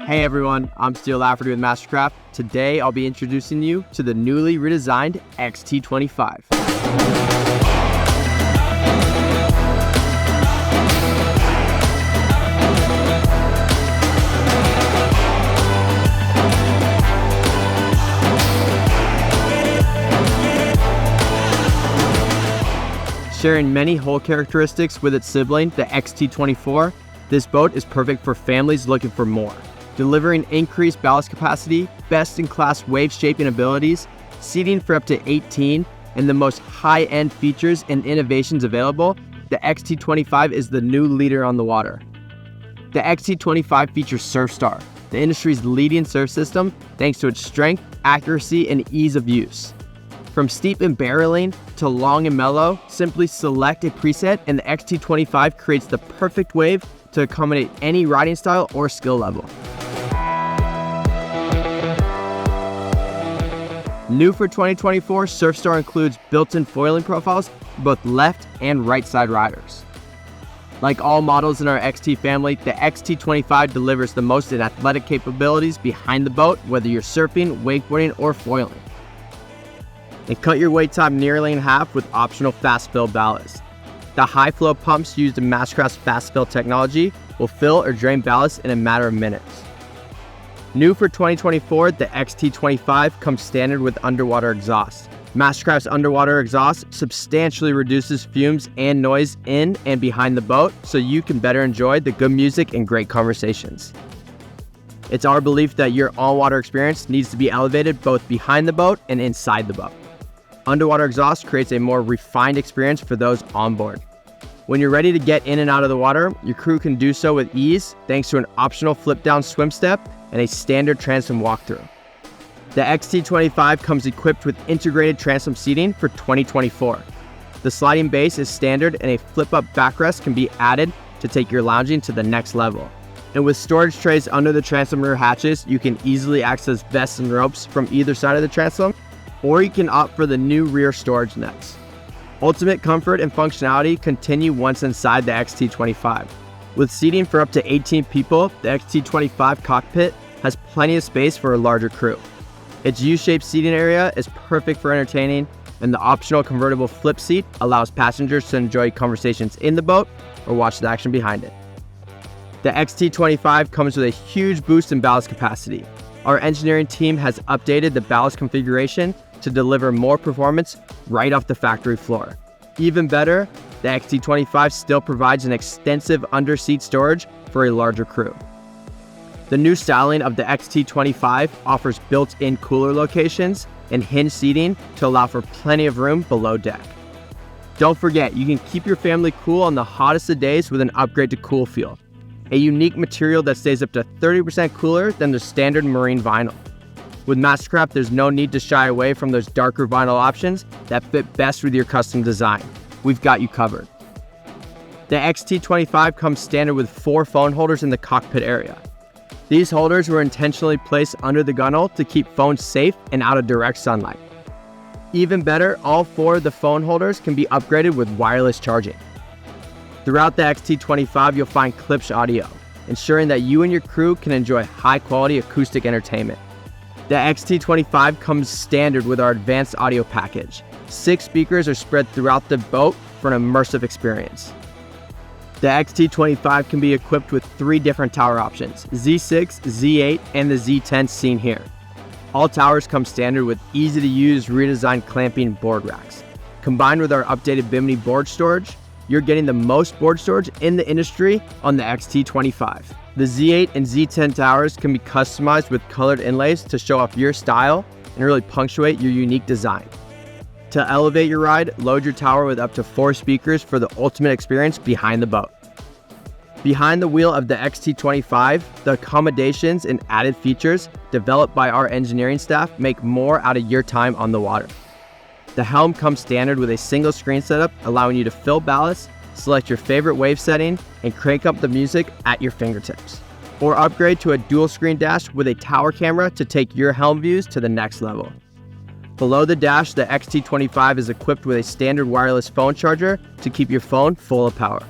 Hey everyone, I'm Steel Lafferty with MasterCraft. Today I'll be introducing you to the newly redesigned XT25. Sharing many hull characteristics with its sibling, the XT24, this boat is perfect for families looking for more. Delivering increased ballast capacity, best-in-class wave-shaping abilities, seating for up to 18, and the most high-end features and innovations available, the XT25 is the new leader on the water. The XT25 features SurfStar, the industry's leading surf system, thanks to its strength, accuracy, and ease of use. From steep and barreling to long and mellow, simply select a preset and the XT25 creates the perfect wave to accommodate any riding style or skill level. New for 2024, SurfStar includes built-in foiling profiles for both left and right side riders. Like all models in our XT family, the XT25 delivers the most in athletic capabilities behind the boat, whether you're surfing, wakeboarding, or foiling. And cut your wait time nearly in half with optional fast fill ballast. The high flow pumps used in MasterCraft's fast fill technology will fill or drain ballast in a matter of minutes. New for 2024, the XT25 comes standard with underwater exhaust. MasterCraft's underwater exhaust substantially reduces fumes and noise in and behind the boat, so you can better enjoy the good music and great conversations. It's our belief that your on-water experience needs to be elevated both behind the boat and inside the boat. Underwater exhaust creates a more refined experience for those on board. When you're ready to get in and out of the water, your crew can do so with ease thanks to an optional flip-down swim step and a standard transom walkthrough. The XT25 comes equipped with integrated transom seating for 2024. The sliding base is standard and a flip-up backrest can be added to take your lounging to the next level. And with storage trays under the transom rear hatches, you can easily access vests and ropes from either side of the transom, or you can opt for the new rear storage nets. Ultimate comfort and functionality continue once inside the XT25. With seating for up to 18 people, the XT25 Cockpit has plenty of space for a larger crew. Its U-shaped seating area is perfect for entertaining, and the optional convertible flip seat allows passengers to enjoy conversations in the boat or watch the action behind it. The XT25 comes with a huge boost in ballast capacity. Our engineering team has updated the ballast configuration to deliver more performance right off the factory floor. Even better, the XT25 still provides an extensive under-seat storage for a larger crew. The new styling of the XT25 offers built-in cooler locations and hinge seating to allow for plenty of room below deck. Don't forget, you can keep your family cool on the hottest of days with an upgrade to Cool Feel, a unique material that stays up to 30% cooler than the standard marine vinyl. With MasterCraft, there's no need to shy away from those darker vinyl options that fit best with your custom design. We've got you covered. The XT25 comes standard with 4 phone holders in the cockpit area. These holders were intentionally placed under the gunnel to keep phones safe and out of direct sunlight. Even better, all 4 of the phone holders can be upgraded with wireless charging. Throughout the XT25, you'll find Klipsch audio, ensuring that you and your crew can enjoy high-quality acoustic entertainment. The XT25 comes standard with our advanced audio package. 6 speakers are spread throughout the boat for an immersive experience. The XT25 can be equipped with 3 different tower options, Z6, Z8, and the Z10 seen here. All towers come standard with easy-to-use redesigned clamping board racks. Combined with our updated Bimini board storage, you're getting the most board storage in the industry on the XT25. The Z8 and Z10 towers can be customized with colored inlays to show off your style and really punctuate your unique design. To elevate your ride, load your tower with up to 4 speakers for the ultimate experience behind the boat. Behind the wheel of the XT25, the accommodations and added features developed by our engineering staff make more out of your time on the water. The Helm comes standard with a single screen setup, allowing you to fill ballast, select your favorite wave setting, and crank up the music at your fingertips. Or upgrade to a dual screen dash with a tower camera to take your Helm views to the next level. Below the dash, the XT25 is equipped with a standard wireless phone charger to keep your phone full of power.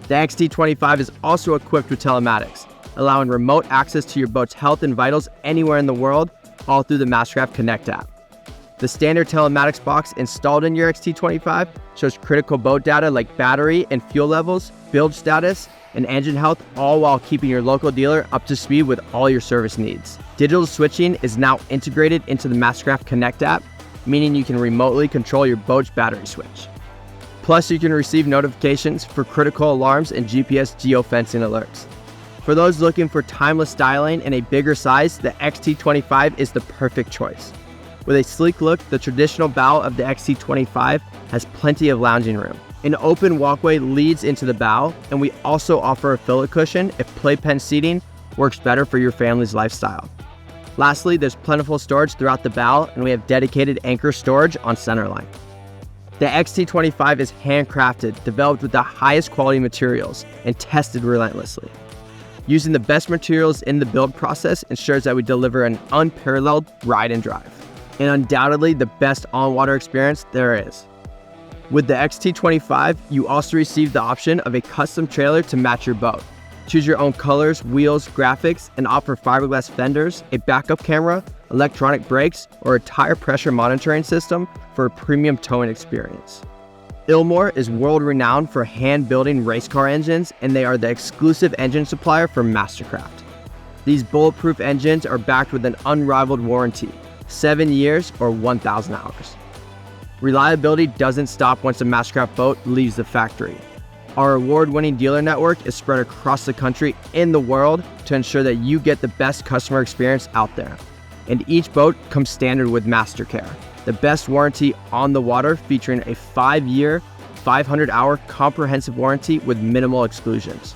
The XT25 is also equipped with telematics, allowing remote access to your boat's health and vitals anywhere in the world, all through the MasterCraft Connect app. The standard telematics box installed in your XT25 shows critical boat data like battery and fuel levels, build status, and engine health, all while keeping your local dealer up to speed with all your service needs. Digital switching is now integrated into the MasterCraft Connect app, meaning you can remotely control your boat's battery switch. Plus, you can receive notifications for critical alarms and GPS geofencing alerts. For those looking for timeless styling and a bigger size, the XT25 is the perfect choice. With a sleek look, the traditional bow of the XT25 has plenty of lounging room. An open walkway leads into the bow, and we also offer a fillet cushion if playpen seating works better for your family's lifestyle. Lastly, there's plentiful storage throughout the bow, and we have dedicated anchor storage on centerline. The XT25 is handcrafted, developed with the highest quality materials, and tested relentlessly. Using the best materials in the build process ensures that we deliver an unparalleled ride and drive, and undoubtedly the best on-water experience there is. With the XT25, you also receive the option of a custom trailer to match your boat. Choose your own colors, wheels, graphics, and offer fiberglass fenders, a backup camera, electronic brakes, or a tire pressure monitoring system for a premium towing experience. Ilmor is world-renowned for hand-building race car engines, and they are the exclusive engine supplier for MasterCraft. These bulletproof engines are backed with an unrivaled warranty, 7 years or 1,000 hours. Reliability doesn't stop once a MasterCraft boat leaves the factory. Our award-winning dealer network is spread across the country and the world to ensure that you get the best customer experience out there. And each boat comes standard with MasterCare, the best warranty on the water, featuring a 5-year, 500-hour comprehensive warranty with minimal exclusions.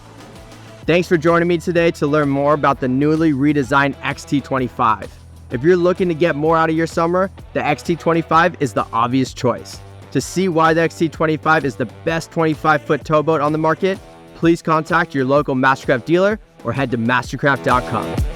Thanks for joining me today to learn more about the newly redesigned XT25. If you're looking to get more out of your summer, the XT25 is the obvious choice. To see why the XT25 is the best 25-foot towboat on the market, please contact your local MasterCraft dealer or head to mastercraft.com.